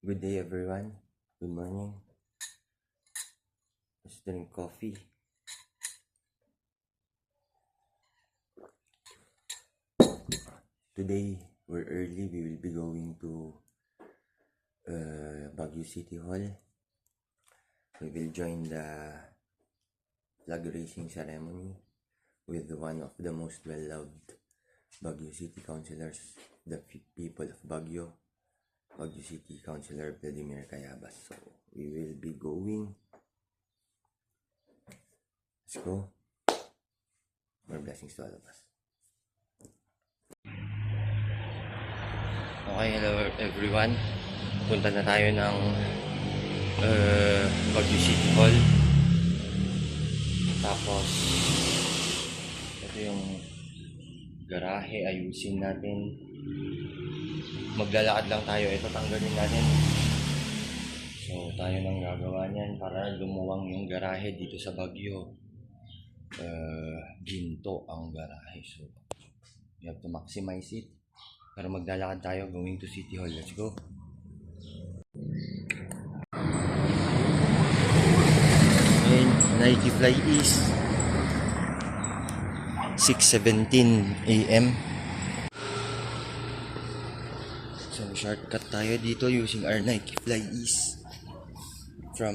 Good day everyone. Good morning. Let's drink coffee. Today we're early. We will be going to Baguio City Hall. We will join the flag raising ceremony with one of the most well-loved Baguio City councilors, the people of Baguio City Councilor Vladimir Cayabas. So we will be going. Let's go. More blessings to all of us. Okay, hello everyone. Punta na tayo ng Baguio City Hall. Tapos ito yung garahe, ayusin natin. Maglalakad lang tayo. Ito tanggalin natin. So tayo nang gagawa niyan para lumuwang yung garahe dito sa Baguio. Ginto ang garahe. So you have to maximize it. Pero maglalakad tayo going to City Hall. Let's go. And Nike Fly East 6:17 AM. So shortcut tayo dito using our Nike Fly East from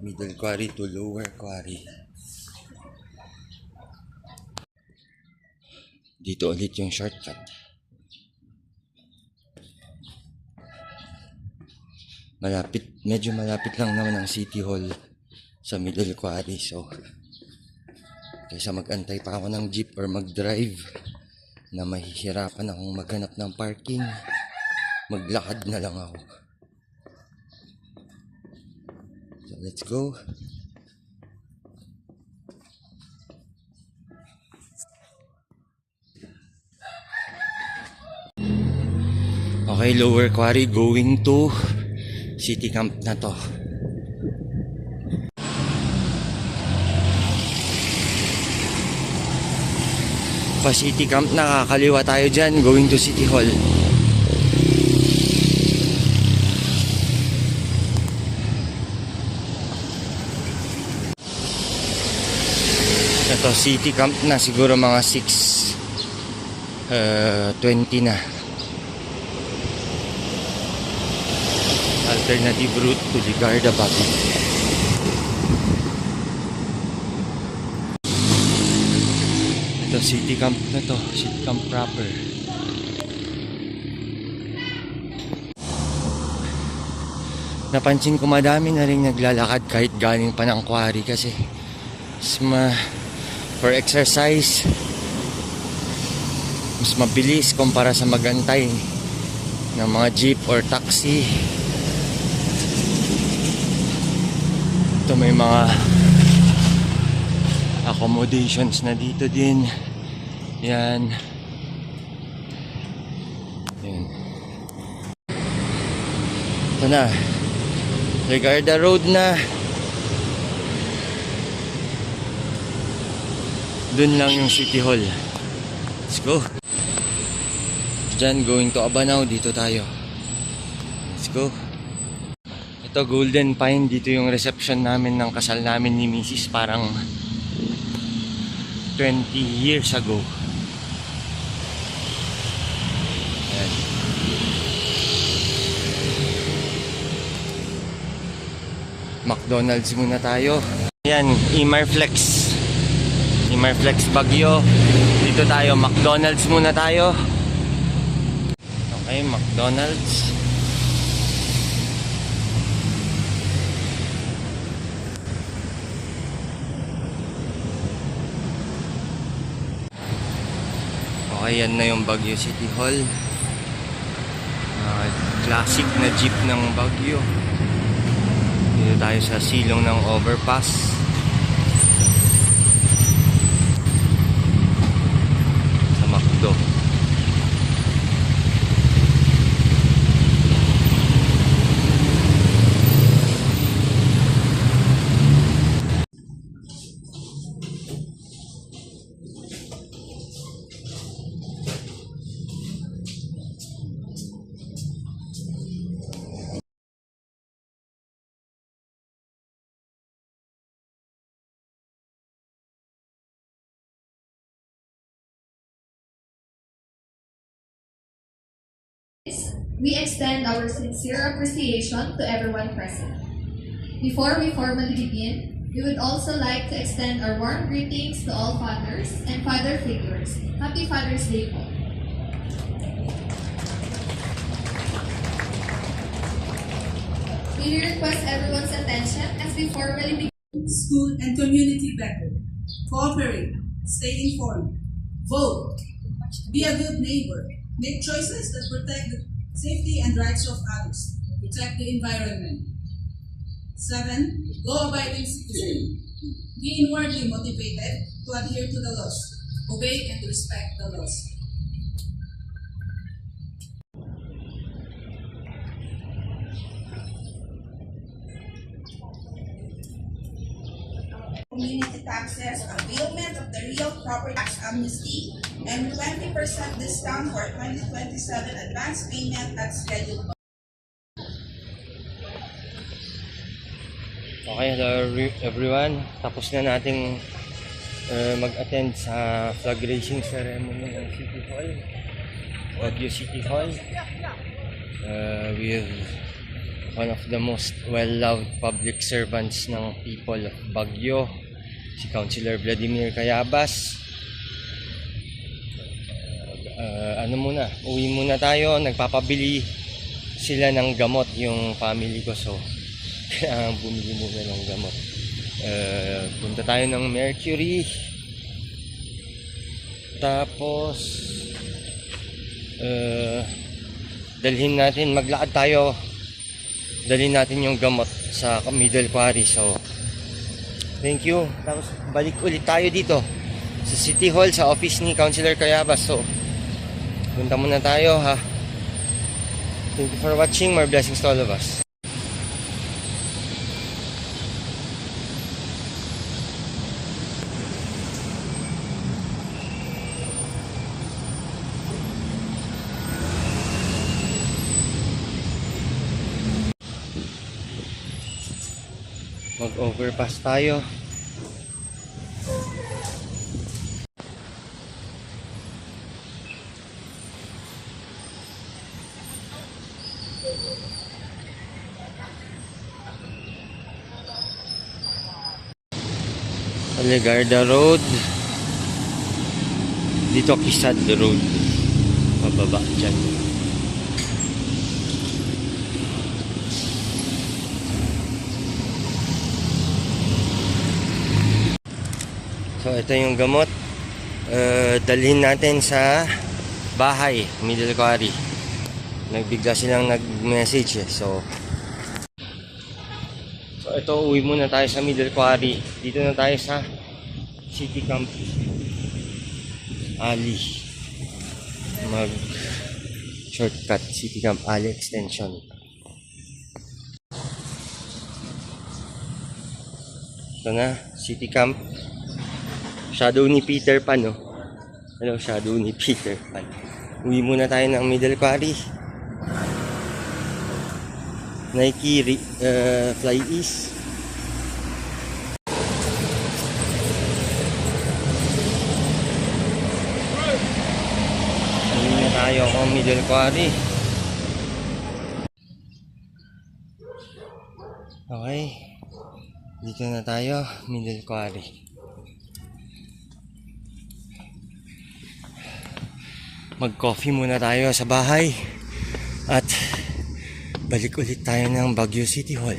Middle Quarry to Lower Quarry. Dito ulit yung shortcut. Medyo malapit lang naman ang City Hall sa Middle Quarry. So kaysa mag-antay pa ako ng jeep or mag-drive na mahihirapan akong maghanap ng parking, maglakad na lang ako. So let's go. Okay, Lower Quarry going to City Camp na to. Pa City Camp, nakakaliwa tayo dyan going to City Hall. Ito City Camp na, siguro mga 6:20 na. Alternative route to Ligarda, Baguio. Ito City Camp na to, City Camp proper. Napansin ko madami na rin naglalakad kahit galing pa ng quarry kasi for exercise mas mabilis kumpara sa magantay ng mga jeep or taxi. Ito may mga accommodations na dito din. Yan. Yan. Ito na. Ligarda Road na. Dun lang yung City Hall. Let's go. Diyan going to Abanao. Dito tayo. Let's go. Ito Golden Pine. Dito yung reception namin ng kasal namin ni Mrs. Parang 20 years ago. Ayan. McDonald's muna tayo. Ayan, Imarflex Baguio. Dito tayo, McDonald's muna tayo. Okay, McDonald's. Okay, yan na yung Baguio City Hall. Classic na jeep ng Baguio. Dito tayo sa silong ng overpass. Sa McDo. We extend our sincere appreciation to everyone present. Before we formally begin, we would also like to extend our warm greetings to all fathers and father figures. Happy Father's Day po. We request everyone's attention as we formally begin. School and community better. Cooperate. Stay informed. Vote. Be a good neighbor. Make choices that protect the safety and rights of others. Protect the environment. 7. Law-abiding citizen. Be inwardly motivated to adhere to the laws. Obey and respect the laws. Community taxes, availment of the real property tax amnesty, and 20% discount for 2027 advance payment at scheduled. Okay, hello everyone. Tapos na nating mag-attend sa flag raising ceremony ng City Hall, Baguio City Hall, with one of the most well-loved public servants ng people of Baguio, si Councilor Vladimir Cayabas. Uwi muna tayo. Nagpapabili sila ng gamot yung family ko, so kailangan bumili muna ng gamot. Punta tayo ng Mercury, tapos dalhin natin, maglakad tayo, dalhin natin yung gamot sa Middle Quarry. So thank you. Tapos balik ulit tayo dito sa City Hall, sa office ni Councilor Cayabas. So punta muna tayo, ha. Thank you for watching. More blessings to all of us. Mag-overpass tayo. Legarda Road. Dito Kisad Road. Pababa dyan. So ito yung gamot. Dalhin natin sa bahay, Middle Quarry. Nagbigla silang nag-message, eh. So ito, uwi muna tayo sa Middle Quarry. Dito na tayo sa City Camp Alley. Mag shortcut, City Camp Alley Extension. Ito na, City Camp. Shadow ni Peter Pan, no? Hello, shadow ni Peter Pan. Uwi muna tayo ng Middle Quarry. Nike Fly East. Uwi na tayo ng Middle Quarry. Okay. Dito na tayo, Middle Quarry. Mag-coffee muna tayo sa bahay at balik ulit tayo ng Baguio City Hall.